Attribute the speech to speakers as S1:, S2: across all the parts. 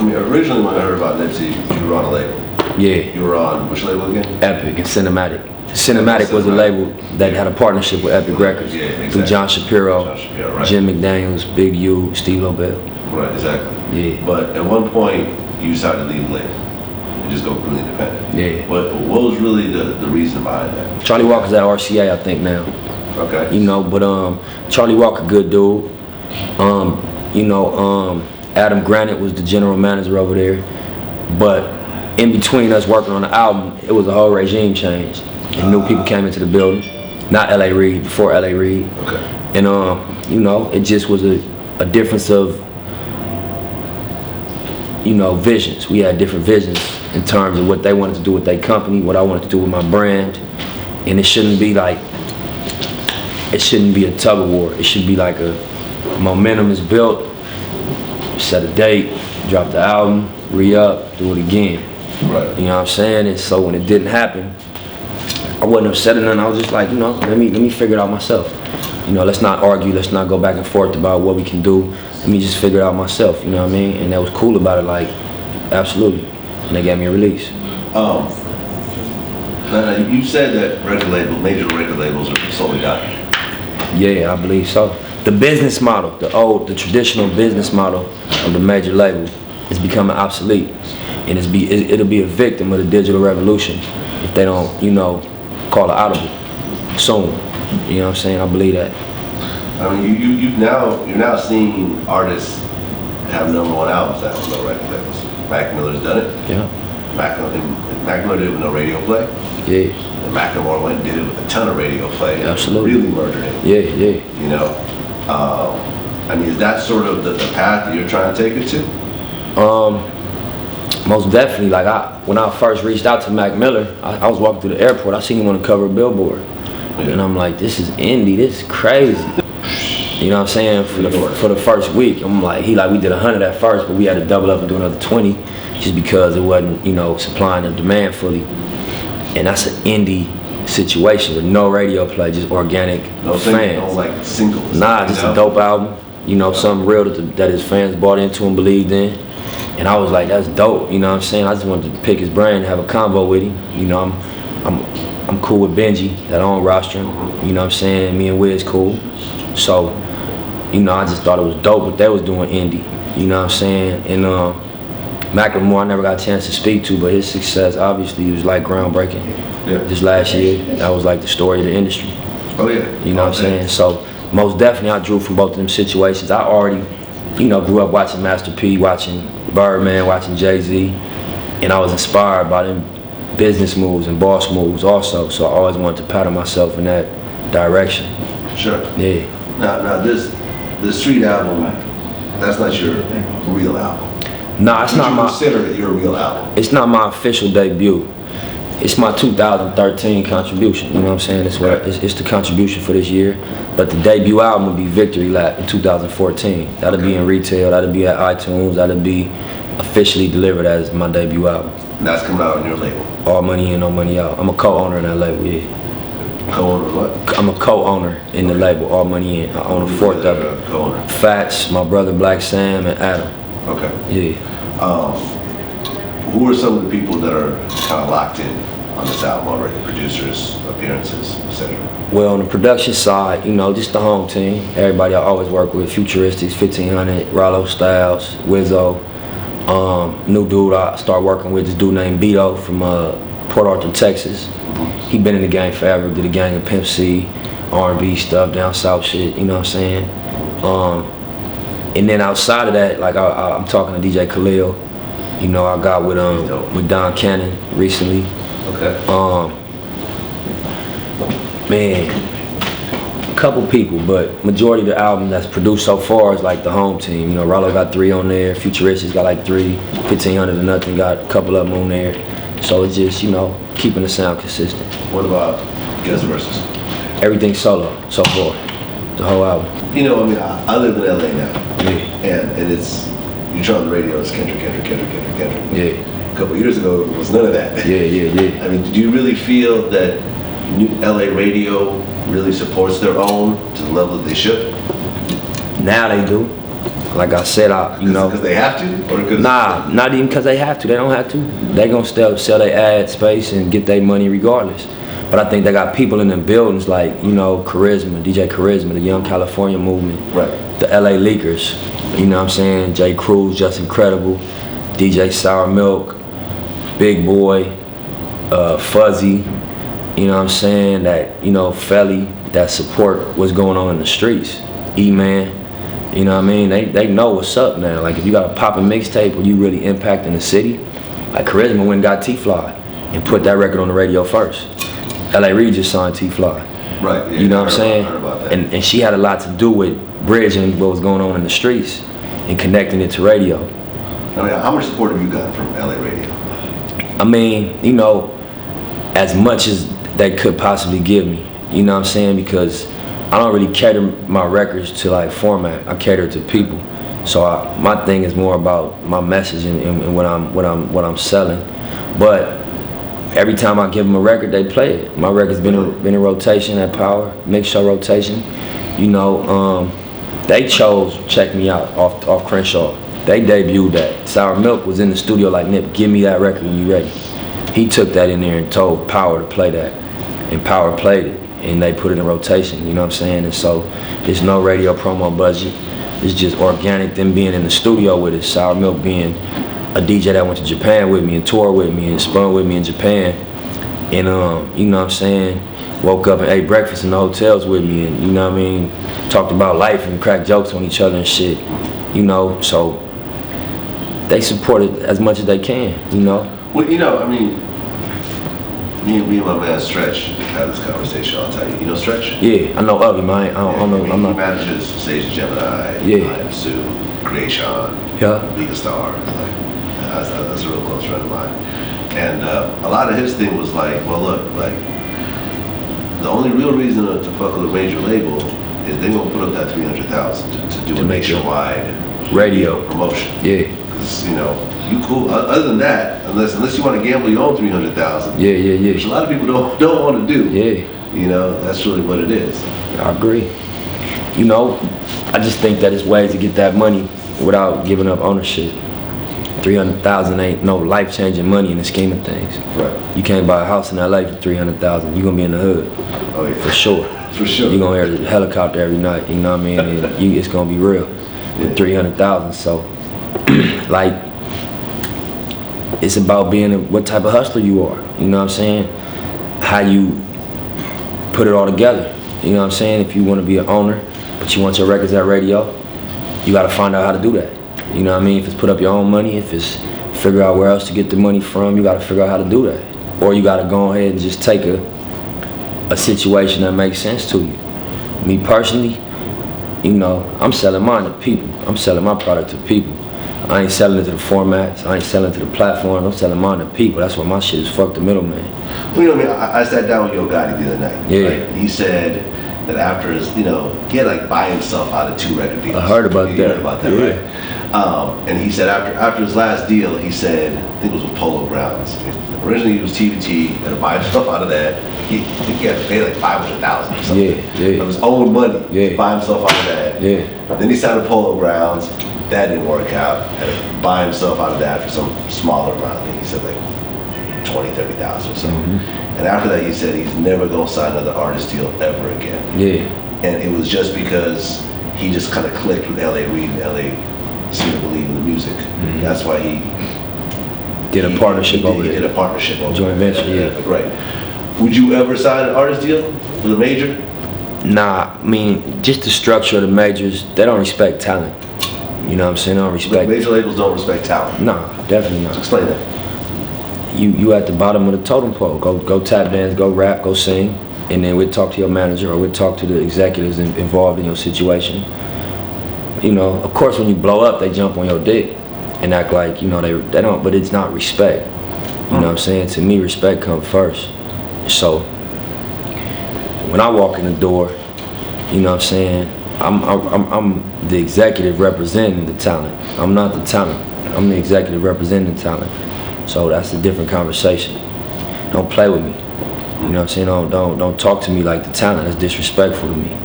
S1: mean, originally when I heard about Nipsey, you were on a label.
S2: Yeah.
S1: You were on which label again?
S2: Epic and Cinematic. Cinematic was a label that had a partnership with Epic Records.
S1: Yeah, exactly.
S2: Through John Shapiro,
S1: right.
S2: Jim McDaniels, Big U, Steve Lobel.
S1: Right, exactly.
S2: Yeah.
S1: But at one point, you decided to leave the label and just go completely independent.
S2: Yeah.
S1: But what was really the reason behind that?
S2: Charlie Walker's at RCA, I think now.
S1: Okay.
S2: You know, but Charlie Walker, good dude. Adam Granite was the general manager over there. But in between us working on the album, it was a whole regime change. And new people came into the building. Not L.A. Reid, before L.A. Reid.
S1: Okay.
S2: And it just was a difference of visions. We had different visions in terms of what they wanted to do with their company, what I wanted to do with my brand. And it shouldn't be a tug of war. It should be like a momentum is built, set a date, drop the album, re-up, do it again.
S1: Right.
S2: You know what I'm saying? And so when it didn't happen, I wasn't upset or nothing. I was just like, let me figure it out myself. Let's not argue, let's not go back and forth about what we can do. Let me just figure it out myself, you know what I mean? And that was cool about it, like, absolutely. And they gave me a release.
S1: You said that major record labels are slowly dying.
S2: Yeah, I believe so. The business model, the traditional business model of the major label is becoming obsolete. And it'll be a victim of the digital revolution if they don't, call it audible soon. You know what I'm saying? I believe that.
S1: I mean, you're now seeing artists have #1 albums that have no record labels. Mac Miller's done it.
S2: Yeah.
S1: Mac Miller did it with no radio play.
S2: Yeah.
S1: And Macklemore went and did it with a ton of radio play.
S2: Absolutely.
S1: Really murdered it.
S2: Yeah.
S1: Is that sort of the path that you're trying to take it to?
S2: Most definitely. When I first reached out to Mac Miller, I was walking through the airport. I seen him on the cover of Billboard. Yeah. And I'm like, this is indie. This is crazy. You know what I'm saying? For the first week, I'm like, we did 100 at first, but we had to double up and do another 20 just because it wasn't, supplying the demand fully. And that's an indie situation with no radio play, just organic fans.
S1: No like singles.
S2: Nah, just a dope album. Something real that his fans bought into and believed in. And I was like, that's dope. You know what I'm saying? I just wanted to pick his brain and have a convo with him. I'm cool with Benji, that I don't roster him. You know what I'm saying? Me and Wiz cool. So, I just thought it was dope what they was doing indie. You know what I'm saying? And Macklemore, I never got a chance to speak to, but his success obviously was like groundbreaking.
S1: Yeah.
S2: This last year, that was like the story of the industry.
S1: Oh yeah.
S2: You know what I'm saying? So most definitely I drew from both of them situations. I already, grew up watching Master P, watching Birdman, watching Jay-Z, and I was inspired by them business moves and boss moves also. So I always wanted to pattern myself in that direction.
S1: Sure.
S2: Yeah.
S1: Now this Street album, that's not your real album.
S2: Nah, it's not my.
S1: Consider it your real album.
S2: It's not my official debut. It's my 2013 contribution. You know what I'm saying? It's the contribution for this year. But the debut album will be Victory Lap in 2014. That'll be in retail. That'll be at iTunes. That'll be officially delivered as my debut album.
S1: And that's coming out on your label.
S2: All money in, no money out. I'm a co-owner in that label. Yeah.
S1: Co-owner what?
S2: I'm a co-owner in the label. All money in. I own a fourth of it.
S1: Co-owner.
S2: Fats, my brother Black Sam, and Adam.
S1: Okay.
S2: Yeah.
S1: Who are some of the people that are kind of locked in on this album already? Producers, appearances, etc.
S2: Well, on the production side, just the home team. Everybody I always work with, Futuristics, 1500, Rollo Styles, Wizzo. New dude I started working with, this dude named Beto from Port Arthur, Texas. He been in the game forever, did a gang of Pimp C, R&B stuff, down south shit, you know what I'm saying? And then outside of that, I'm talking to DJ Khalil. I got with Don Cannon recently.
S1: Okay.
S2: A couple people, but majority of the album that's produced so far is like the home team. Rollo got 3 on there, Futuristics got like 3, 1500 or nothing got a couple of them on there. So it's just, keeping the sound consistent.
S1: What about guest verses?
S2: Everything solo so far, the whole album.
S1: I live in LA now.
S2: Yeah.
S1: And it's, you turn on the radio, it's Kendrick.
S2: Yeah.
S1: A couple of years ago, it was none of that.
S2: Yeah.
S1: I mean, do you really feel that LA radio really supports their own to the level that they should?
S2: Now they do. Like I said,
S1: Because they have to? Or because
S2: Nah, not even because they have to. They don't have to. They gonna still sell their ad space and get their money regardless. But I think they got people in them buildings like, Charisma, DJ Charisma, the Young California movement,
S1: right.
S2: The LA Leakers, you know what I'm saying? Jay Cruz, Just Incredible, DJ Sour Milk, Big Boy, Fuzzy, you know what I'm saying? That, Felly, that support what's going on in the streets. E-Man. You know what I mean? They know what's up now. Like if you got a poppin' mixtape or you really impacting the city, like Charisma went and got T-Fly and put that record on the radio first. L.A. Reid just signed T-Fly.
S1: Right. Yeah,
S2: you know what I'm saying?
S1: I heard about that.
S2: And she had a lot to do with bridging what was going on in the streets and connecting it to radio.
S1: I mean, how much support have you gotten from LA radio?
S2: I mean, as much as they could possibly give me. You know what I'm saying? Because I don't really cater my records to like format. I cater to people. So my thing is more about my message and what I'm selling. But every time I give them a record, they play it. My record's been in rotation at Power, mix show rotation. They chose Check Me Out off Crenshaw. They debuted that. Sour Milk was in the studio like, Nip, give me that record when you ready. He took that in there and told Power to play that. And Power played it. And they put it in rotation, you know what I'm saying? And so there's no radio promo budget. It's just organic, them being in the studio with it. Sour Milk being a DJ that went to Japan with me and toured with me and spun with me in Japan. And you know what I'm saying? Woke up and ate breakfast in the hotels with me and, you know what I mean? Talked about life and cracked jokes on each other and shit, so they support it as much as they can,
S1: Well, I mean, me and my man Stretch have this conversation all the time. You know Stretch?
S2: Yeah, I know of him. I don't know.
S1: He manages Sage Gemini,
S2: Yeah.
S1: I Am Sue, Creation,
S2: Yeah.
S1: League of Stars. That's a real close friend of mine. And a lot of his thing was like, well, look, like the only real reason to fuck with a major label is they gonna put up that $300,000 to do a nationwide
S2: radio
S1: promotion.
S2: Yeah.
S1: Because you cool. Other than that, unless you want to gamble your own $300,000.
S2: Yeah.
S1: Which a lot of people don't want to do.
S2: Yeah.
S1: That's really what it is.
S2: I agree. I just think that it's ways to get that money without giving up ownership. $300,000 ain't no life-changing money in the scheme of things.
S1: Right.
S2: You can't buy a house in LA for $300,000. You're gonna be in the hood.
S1: Oh yeah.
S2: For sure.
S1: For sure.
S2: You're gonna hear the helicopter every night. You know what I mean? And it's gonna be real. With $300,000. So, like, it's about being what type of hustler you are. You know what I'm saying? How you put it all together. You know what I'm saying? If you want to be an owner, but you want your records at radio, you got to find out how to do that. You know what I mean? If it's put up your own money, if it's figure out where else to get the money from, you got to figure out how to do that. Or you got to go ahead and just take a situation that makes sense to you. Me personally, I'm selling mine to people. I'm selling my product to people. I ain't selling it to the formats. I ain't selling it to the platform. I'm selling mine to people. That's why my shit is fuck the middleman.
S1: Well, I sat down with Yo Gotti the other night.
S2: Yeah.
S1: Right? He said that after his, he had like buy himself out of 2 record deals.
S2: I heard about that.
S1: You heard about that,
S2: Yeah.
S1: right? And he said after his last deal, he said, I think it was with Polo Grounds. Originally it was TVT, had to buy himself out of that. I think he had to pay like $500,000 or something.
S2: Yeah.
S1: Of his own money.
S2: Yeah.
S1: Buy himself out of that.
S2: Yeah.
S1: Then he signed with Polo Grounds. That didn't work out. Had to buy himself out of that for some smaller amount. I think he said like $20,000, $30,000 or something.
S2: Mm-hmm.
S1: And after that, he said he's never gonna sign another artist deal ever again.
S2: Yeah.
S1: And it was just because he just kind of clicked with L.A. Reid and L.A. seemed to believe in the music.
S2: Mm-hmm.
S1: That's why he
S2: did a partnership over
S1: He
S2: there.
S1: did a partnership over
S2: Joint
S1: there.
S2: venture, yeah.
S1: Right. Would you ever sign an artist deal with a major?
S2: Nah, I mean, just the structure of the majors, they don't respect talent. You know what I'm saying? They don't respect.
S1: Major labels don't respect talent.
S2: Nah, definitely not.
S1: Explain that.
S2: You at the bottom of the totem pole. Go tap dance, go rap, go sing, and then we'll talk to your manager or we'll talk to the executives involved in your situation. Of course, when you blow up, they jump on your dick and act like they don't. But it's not respect. You know what I'm saying? To me, respect comes first. So when I walk in the door, you know what I'm saying? I'm the executive representing the talent. I'm not the talent. I'm the executive representing the talent. So that's a different conversation. Don't play with me. You know what I'm saying? Don't talk to me like the talent. That's disrespectful to me.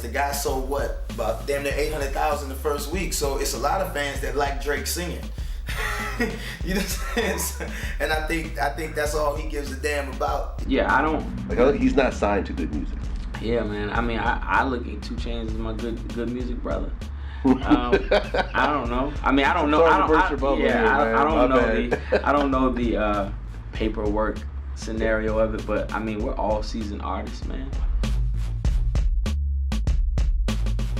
S3: the guy sold what? About damn near 800,000 the first week. So it's a lot of fans that like Drake singing. You know what I'm saying? And I think that's all he gives a damn about.
S4: Yeah, I don't.
S1: Like, he's not signed to good music.
S4: Yeah, man. I mean, I look at 2 Chainz as my good music brother. I don't know. I mean, I don't know. I don't know the paperwork scenario of it, but I mean, we're all seasoned artists, man.